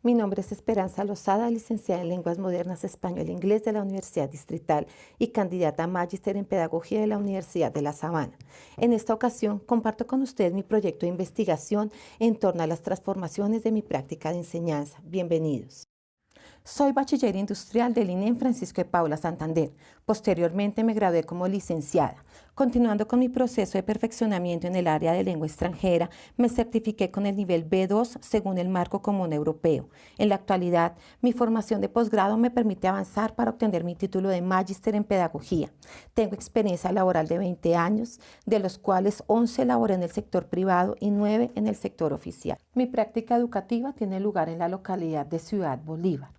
Mi nombre es Esperanza Lozada, licenciada en Lenguas Modernas Español e Inglés de la Universidad Distrital y candidata a Magíster en Pedagogía de la Universidad de La Sabana. En esta ocasión comparto con ustedes mi proyecto de investigación en torno a las transformaciones de mi práctica de enseñanza. Bienvenidos. Soy bachiller industrial del INEM Francisco de Paula Santander. Posteriormente me gradué como licenciada. Continuando con mi proceso de perfeccionamiento en el área de lengua extranjera, me certifiqué con el nivel B2 según el marco común europeo. En la actualidad, mi formación de posgrado me permite avanzar para obtener mi título de Magíster en Pedagogía. Tengo experiencia laboral de 20 años, de los cuales 11 laboré en el sector privado y 9 en el sector oficial. Mi práctica educativa tiene lugar en la localidad de Ciudad Bolívar.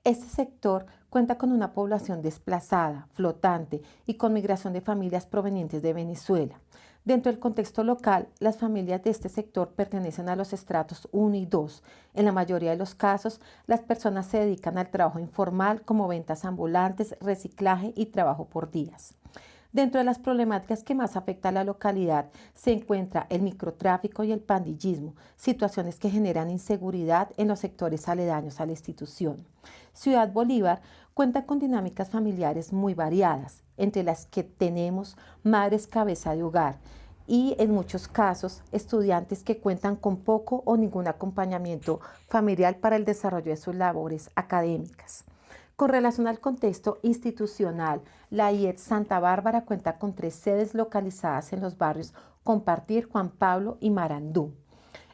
Este sector cuenta con una población desplazada, flotante y con migración de familias provenientes de Venezuela. Dentro del contexto local, las familias de este sector pertenecen a los estratos 1 y 2. En la mayoría de los casos, las personas se dedican al trabajo informal como ventas ambulantes, reciclaje y trabajo por días. Dentro de las problemáticas que más afecta a la localidad se encuentra el microtráfico y el pandillismo, situaciones que generan inseguridad en los sectores aledaños a la institución. Ciudad Bolívar cuenta con dinámicas familiares muy variadas, entre las que tenemos madres cabeza de hogar y, en muchos casos, estudiantes que cuentan con poco o ningún acompañamiento familiar para el desarrollo de sus labores académicas. Con relación al contexto institucional, la IED Santa Bárbara cuenta con 3 sedes localizadas en los barrios Compartir, Juan Pablo y Marandú.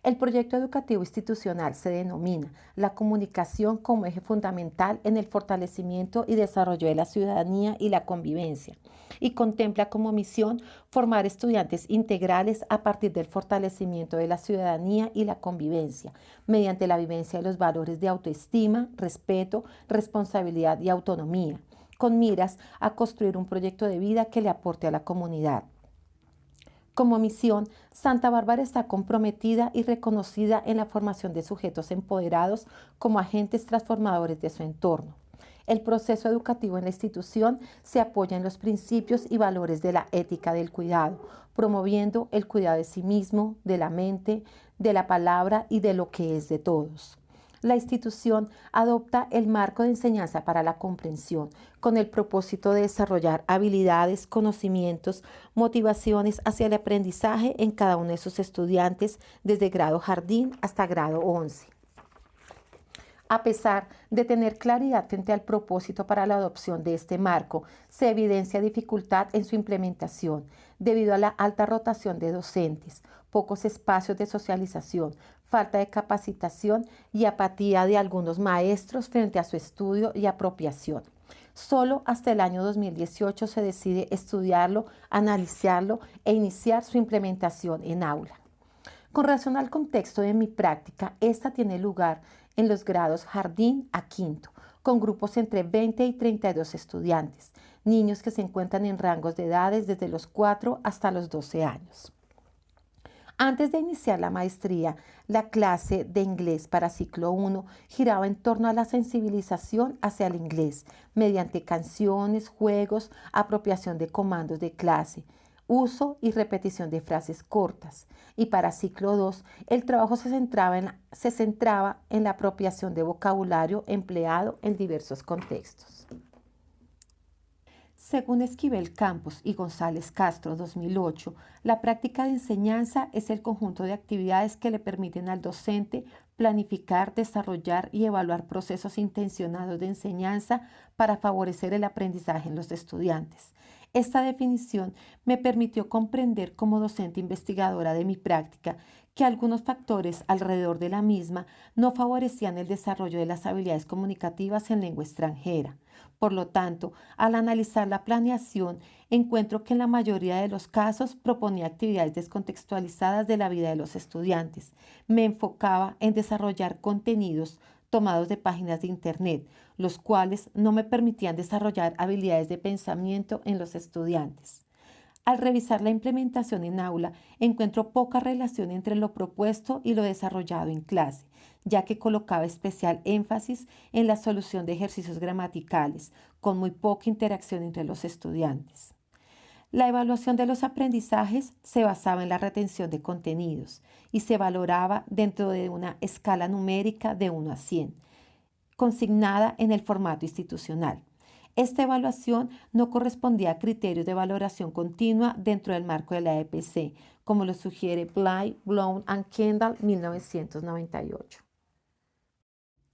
El proyecto educativo institucional se denomina la comunicación como eje fundamental en el fortalecimiento y desarrollo de la ciudadanía y la convivencia, y contempla como misión formar estudiantes integrales a partir del fortalecimiento de la ciudadanía y la convivencia, mediante la vivencia de los valores de autoestima, respeto, responsabilidad y autonomía, con miras a construir un proyecto de vida que le aporte a la comunidad. Como misión, Santa Bárbara está comprometida y reconocida en la formación de sujetos empoderados como agentes transformadores de su entorno. El proceso educativo en la institución se apoya en los principios y valores de la ética del cuidado, promoviendo el cuidado de sí mismo, de la mente, de la palabra y de lo que es de todos. La institución adopta el marco de enseñanza para la comprensión con el propósito de desarrollar habilidades, conocimientos, motivaciones hacia el aprendizaje en cada uno de sus estudiantes desde grado jardín hasta grado 11. A pesar de tener claridad frente al propósito para la adopción de este marco, se evidencia dificultad en su implementación debido a la alta rotación de docentes, pocos espacios de socialización, falta de capacitación y apatía de algunos maestros frente a su estudio y apropiación. Solo hasta el año 2018 se decide estudiarlo, analizarlo e iniciar su implementación en aula. Con relación al contexto de mi práctica, esta tiene lugar en los grados jardín a quinto, con grupos entre 20 y 32 estudiantes, niños que se encuentran en rangos de edades desde los 4 hasta los 12 años. Antes de iniciar la maestría, la clase de inglés para ciclo 1 giraba en torno a la sensibilización hacia el inglés, mediante canciones, juegos, apropiación de comandos de clase, uso y repetición de frases cortas. Y para ciclo 2, el trabajo se centraba en la apropiación de vocabulario empleado en diversos contextos. Según Esquivel Campos y González Castro, 2008, la práctica de enseñanza es el conjunto de actividades que le permiten al docente planificar, desarrollar y evaluar procesos intencionados de enseñanza para favorecer el aprendizaje en los estudiantes. Esta definición me permitió comprender como docente investigadora de mi práctica que algunos factores alrededor de la misma no favorecían el desarrollo de las habilidades comunicativas en lengua extranjera. Por lo tanto, al analizar la planeación, encuentro que en la mayoría de los casos proponía actividades descontextualizadas de la vida de los estudiantes. Me enfocaba en desarrollar contenidos tomados de páginas de Internet, los cuales no me permitían desarrollar habilidades de pensamiento en los estudiantes. Al revisar la implementación en aula, encuentro poca relación entre lo propuesto y lo desarrollado en clase, ya que colocaba especial énfasis en la solución de ejercicios gramaticales, con muy poca interacción entre los estudiantes. La evaluación de los aprendizajes se basaba en la retención de contenidos y se valoraba dentro de una escala numérica de 1 a 100, consignada en el formato institucional. Esta evaluación no correspondía a criterios de valoración continua dentro del marco de la EPC, como lo sugiere Bly, Blown and Kendall, 1998.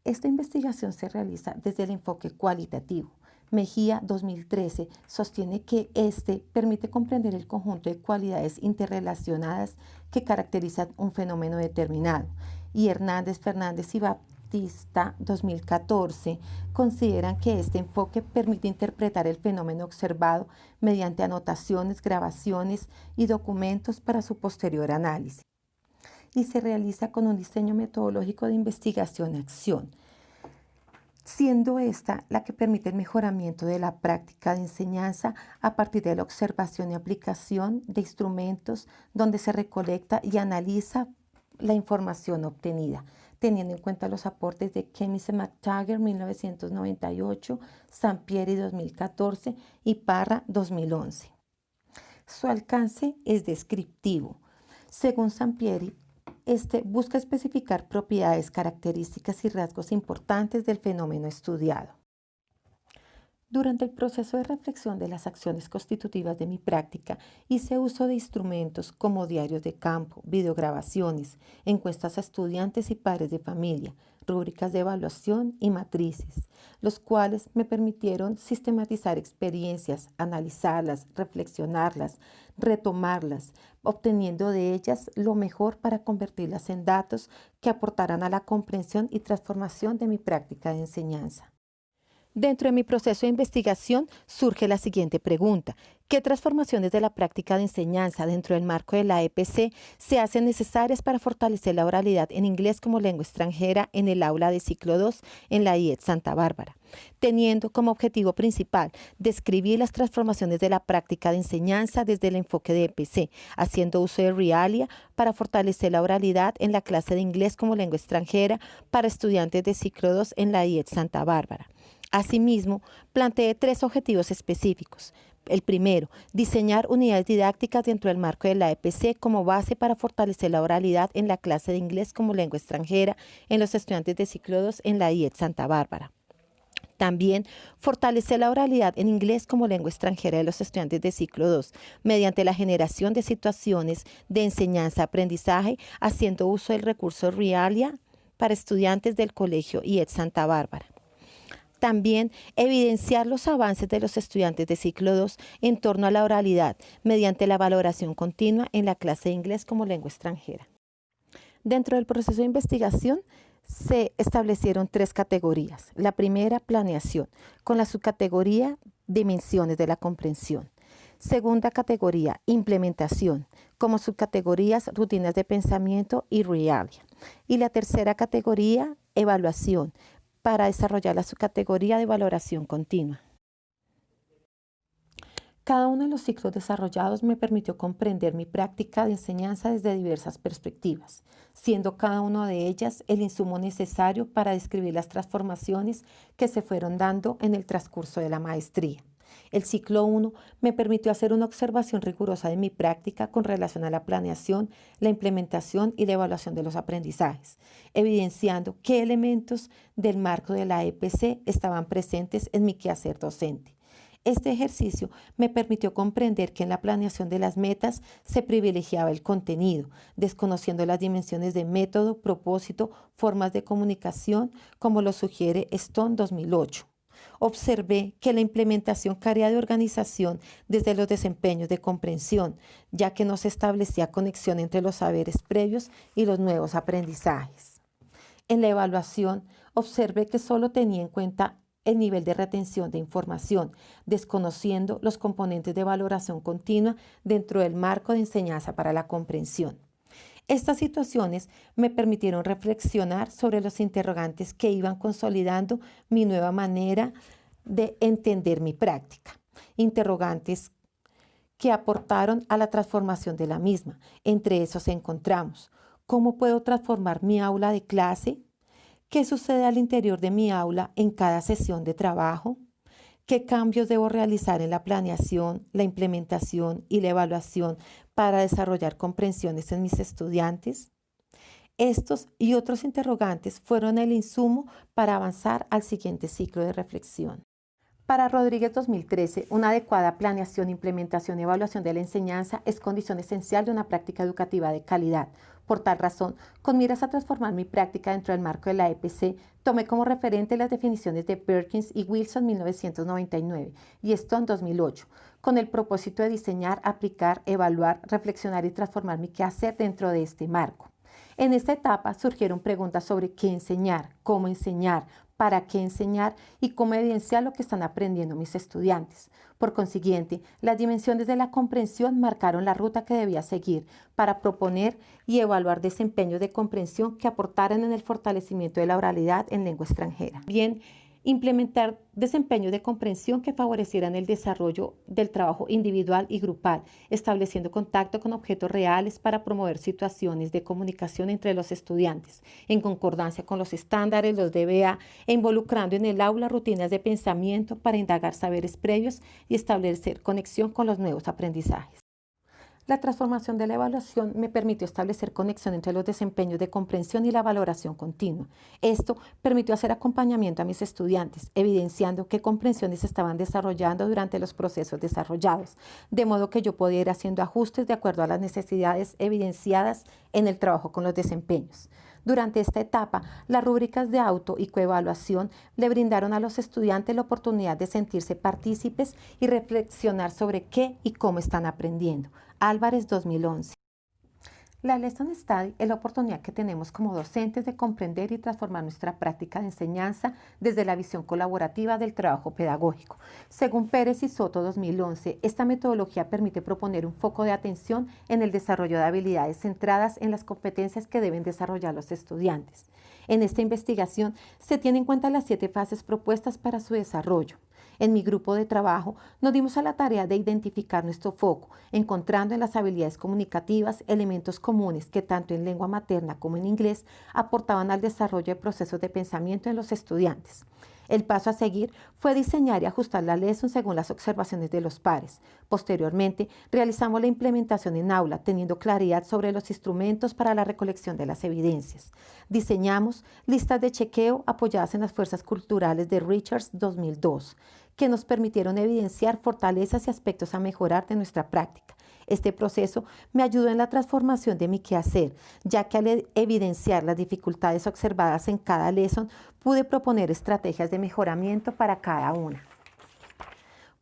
Esta investigación se realiza desde el enfoque cualitativo. Mejía, 2013, sostiene que este permite comprender el conjunto de cualidades interrelacionadas que caracterizan un fenómeno determinado, y Hernández, Fernández y Baptista, 2014, consideran que este enfoque permite interpretar el fenómeno observado mediante anotaciones, grabaciones y documentos para su posterior análisis, y se realiza con un diseño metodológico de investigación-acción, siendo esta la que permite el mejoramiento de la práctica de enseñanza a partir de la observación y aplicación de instrumentos donde se recolecta y analiza la información obtenida, teniendo en cuenta los aportes de Kempis y McTaggart, 1998, Sampieri, 2014 y Parra, 2011. Su alcance es descriptivo. Según Sampieri, este busca especificar propiedades, características y rasgos importantes del fenómeno estudiado. Durante el proceso de reflexión de las acciones constitutivas de mi práctica, hice uso de instrumentos como diarios de campo, videograbaciones, encuestas a estudiantes y padres de familia, rúbricas de evaluación y matrices, los cuales me permitieron sistematizar experiencias, analizarlas, reflexionarlas, retomarlas, obteniendo de ellas lo mejor para convertirlas en datos que aportaran a la comprensión y transformación de mi práctica de enseñanza. Dentro de mi proceso de investigación surge la siguiente pregunta: ¿qué transformaciones de la práctica de enseñanza dentro del marco de la EPC se hacen necesarias para fortalecer la oralidad en inglés como lengua extranjera en el aula de ciclo 2 en la IED Santa Bárbara, teniendo como objetivo principal describir las transformaciones de la práctica de enseñanza desde el enfoque de EPC, haciendo uso de Realia para fortalecer la oralidad en la clase de inglés como lengua extranjera para estudiantes de ciclo 2 en la IED Santa Bárbara? Asimismo, planteé 3 objetivos específicos. El primero, diseñar unidades didácticas dentro del marco de la EPC como base para fortalecer la oralidad en la clase de inglés como lengua extranjera en los estudiantes de ciclo 2 en la IED Santa Bárbara. También fortalecer la oralidad en inglés como lengua extranjera de los estudiantes de ciclo 2 mediante la generación de situaciones de enseñanza-aprendizaje haciendo uso del recurso Realia para estudiantes del colegio IED Santa Bárbara. También evidenciar los avances de los estudiantes de ciclo 2 en torno a la oralidad mediante la valoración continua en la clase de inglés como lengua extranjera. Dentro del proceso de investigación se establecieron 3 categorías. La primera, planeación, con la subcategoría dimensiones de la comprensión. Segunda categoría, implementación, como subcategorías rutinas de pensamiento y Realia. Y la tercera categoría, evaluación, para desarrollar la subcategoría de valoración continua. Cada uno de los ciclos desarrollados me permitió comprender mi práctica de enseñanza desde diversas perspectivas, siendo cada una de ellas el insumo necesario para describir las transformaciones que se fueron dando en el transcurso de la maestría. El ciclo 1 me permitió hacer una observación rigurosa de mi práctica con relación a la planeación, la implementación y la evaluación de los aprendizajes, evidenciando qué elementos del marco de la EPC estaban presentes en mi quehacer docente. Este ejercicio me permitió comprender que en la planeación de las metas se privilegiaba el contenido, desconociendo las dimensiones de método, propósito, formas de comunicación, como lo sugiere Stone 2008. Observé que la implementación carecía de organización desde los desempeños de comprensión, ya que no se establecía conexión entre los saberes previos y los nuevos aprendizajes. En la evaluación, observé que solo tenía en cuenta el nivel de retención de información, desconociendo los componentes de valoración continua dentro del marco de enseñanza para la comprensión. Estas situaciones me permitieron reflexionar sobre los interrogantes que iban consolidando mi nueva manera de entender mi práctica. Interrogantes que aportaron a la transformación de la misma. Entre esos encontramos: ¿cómo puedo transformar mi aula de clase? ¿Qué sucede al interior de mi aula en cada sesión de trabajo? ¿Qué cambios debo realizar en la planeación, la implementación y la evaluación para desarrollar comprensiones en mis estudiantes? Estos y otros interrogantes fueron el insumo para avanzar al siguiente ciclo de reflexión. Para Rodríguez 2013, una adecuada planeación, implementación y evaluación de la enseñanza es condición esencial de una práctica educativa de calidad. Por tal razón, con miras a transformar mi práctica dentro del marco de la EPC, tomé como referente las definiciones de Perkins y Wilson 1999 y Stone 2008, con el propósito de diseñar, aplicar, evaluar, reflexionar y transformar mi quehacer dentro de este marco. En esta etapa surgieron preguntas sobre qué enseñar, cómo enseñar, para qué enseñar y cómo evidenciar lo que están aprendiendo mis estudiantes. Por consiguiente, las dimensiones de la comprensión marcaron la ruta que debía seguir para proponer y evaluar desempeños de comprensión que aportaran en el fortalecimiento de la oralidad en lengua extranjera. Bien, implementar desempeños de comprensión que favorecieran el desarrollo del trabajo individual y grupal, estableciendo contacto con objetos reales para promover situaciones de comunicación entre los estudiantes, en concordancia con los estándares, los DBA, e involucrando en el aula rutinas de pensamiento para indagar saberes previos y establecer conexión con los nuevos aprendizajes. La transformación de la evaluación me permitió establecer conexión entre los desempeños de comprensión y la valoración continua. Esto permitió hacer acompañamiento a mis estudiantes, evidenciando qué comprensiones se estaban desarrollando durante los procesos desarrollados, de modo que yo podía ir haciendo ajustes de acuerdo a las necesidades evidenciadas en el trabajo con los desempeños. Durante esta etapa, las rúbricas de auto y coevaluación le brindaron a los estudiantes la oportunidad de sentirse partícipes y reflexionar sobre qué y cómo están aprendiendo. Álvarez 2011. La Lesson Study es la oportunidad que tenemos como docentes de comprender y transformar nuestra práctica de enseñanza desde la visión colaborativa del trabajo pedagógico. Según Pérez y Soto 2011, esta metodología permite proponer un foco de atención en el desarrollo de habilidades centradas en las competencias que deben desarrollar los estudiantes. En esta investigación se tienen en cuenta las 7 fases propuestas para su desarrollo. En mi grupo de trabajo nos dimos a la tarea de identificar nuestro foco, encontrando en las habilidades comunicativas elementos comunes que tanto en lengua materna como en inglés aportaban al desarrollo de procesos de pensamiento en los estudiantes. El paso a seguir fue diseñar y ajustar la Lesson según las observaciones de los pares. Posteriormente, realizamos la implementación en aula, teniendo claridad sobre los instrumentos para la recolección de las evidencias. Diseñamos listas de chequeo apoyadas en las fuerzas culturales de Richards 2002, que nos permitieron evidenciar fortalezas y aspectos a mejorar de nuestra práctica. Este proceso me ayudó en la transformación de mi quehacer, ya que al evidenciar las dificultades observadas en cada lesson, pude proponer estrategias de mejoramiento para cada una.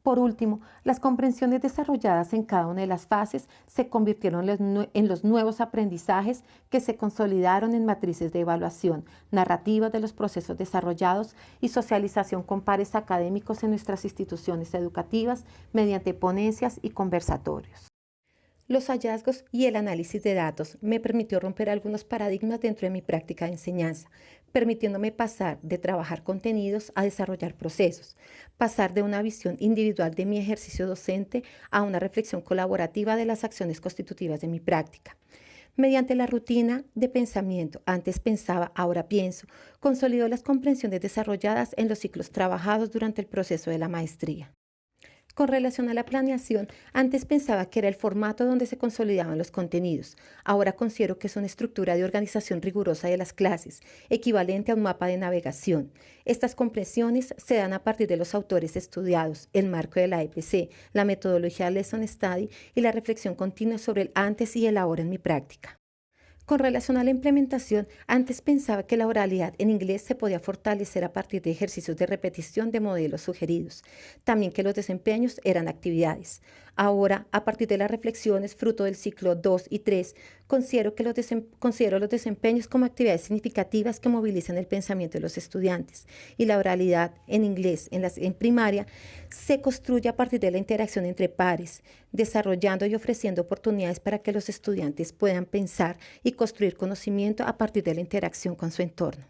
Por último, las comprensiones desarrolladas en cada una de las fases se convirtieron en los nuevos aprendizajes que se consolidaron en matrices de evaluación, narrativas de los procesos desarrollados y socialización con pares académicos en nuestras instituciones educativas mediante ponencias y conversatorios. Los hallazgos y el análisis de datos me permitió romper algunos paradigmas dentro de mi práctica de enseñanza, permitiéndome pasar de trabajar contenidos a desarrollar procesos, pasar de una visión individual de mi ejercicio docente a una reflexión colaborativa de las acciones constitutivas de mi práctica. Mediante la rutina de pensamiento, antes pensaba, ahora pienso, consolidó las comprensiones desarrolladas en los ciclos trabajados durante el proceso de la maestría. Con relación a la planeación, antes pensaba que era el formato donde se consolidaban los contenidos. Ahora considero que es una estructura de organización rigurosa de las clases, equivalente a un mapa de navegación. Estas comprensiones se dan a partir de los autores estudiados, el marco de la EPC, la metodología Lesson Study y la reflexión continua sobre el antes y el ahora en mi práctica. Con relación a la implementación, antes pensaba que la oralidad en inglés se podía fortalecer a partir de ejercicios de repetición de modelos sugeridos, también que los desempeños eran actividades. Ahora, a partir de las reflexiones fruto del ciclo 2 y 3, considero los desempeños como actividades significativas que movilizan el pensamiento de los estudiantes, y la oralidad en inglés en primaria se construye a partir de la interacción entre pares, desarrollando y ofreciendo oportunidades para que los estudiantes puedan pensar y construir conocimiento a partir de la interacción con su entorno.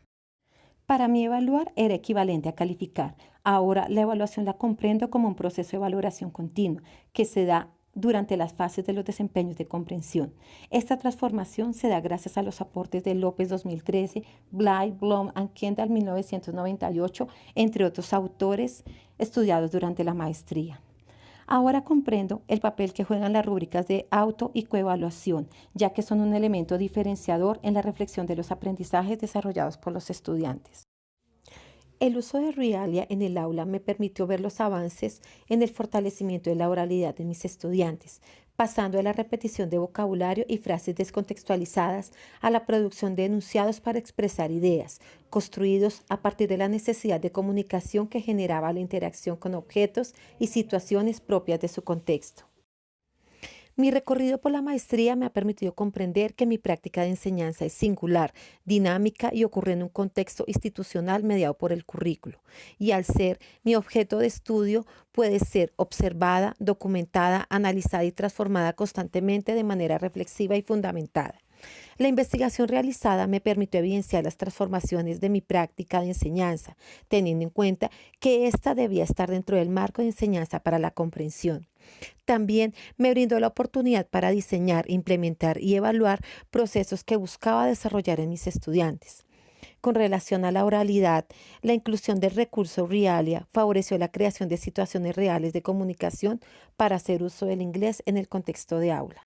Para mí, evaluar era equivalente a calificar. Ahora, la evaluación la comprendo como un proceso de valoración continua que se da durante las fases de los desempeños de comprensión. Esta transformación se da gracias a los aportes de López 2013, Bly, Blom y Kendall 1998, entre otros autores estudiados durante la maestría. Ahora comprendo el papel que juegan las rúbricas de auto y coevaluación, ya que son un elemento diferenciador en la reflexión de los aprendizajes desarrollados por los estudiantes. El uso de Realia en el aula me permitió ver los avances en el fortalecimiento de la oralidad de mis estudiantes, pasando de la repetición de vocabulario y frases descontextualizadas a la producción de enunciados para expresar ideas, construidos a partir de la necesidad de comunicación que generaba la interacción con objetos y situaciones propias de su contexto. Mi recorrido por la maestría me ha permitido comprender que mi práctica de enseñanza es singular, dinámica y ocurre en un contexto institucional mediado por el currículo. Y al ser mi objeto de estudio, puede ser observada, documentada, analizada y transformada constantemente de manera reflexiva y fundamentada. La investigación realizada me permitió evidenciar las transformaciones de mi práctica de enseñanza, teniendo en cuenta que ésta debía estar dentro del marco de enseñanza para la comprensión. También me brindó la oportunidad para diseñar, implementar y evaluar procesos que buscaba desarrollar en mis estudiantes. Con relación a la oralidad, la inclusión del recurso Realia favoreció la creación de situaciones reales de comunicación para hacer uso del inglés en el contexto de aula.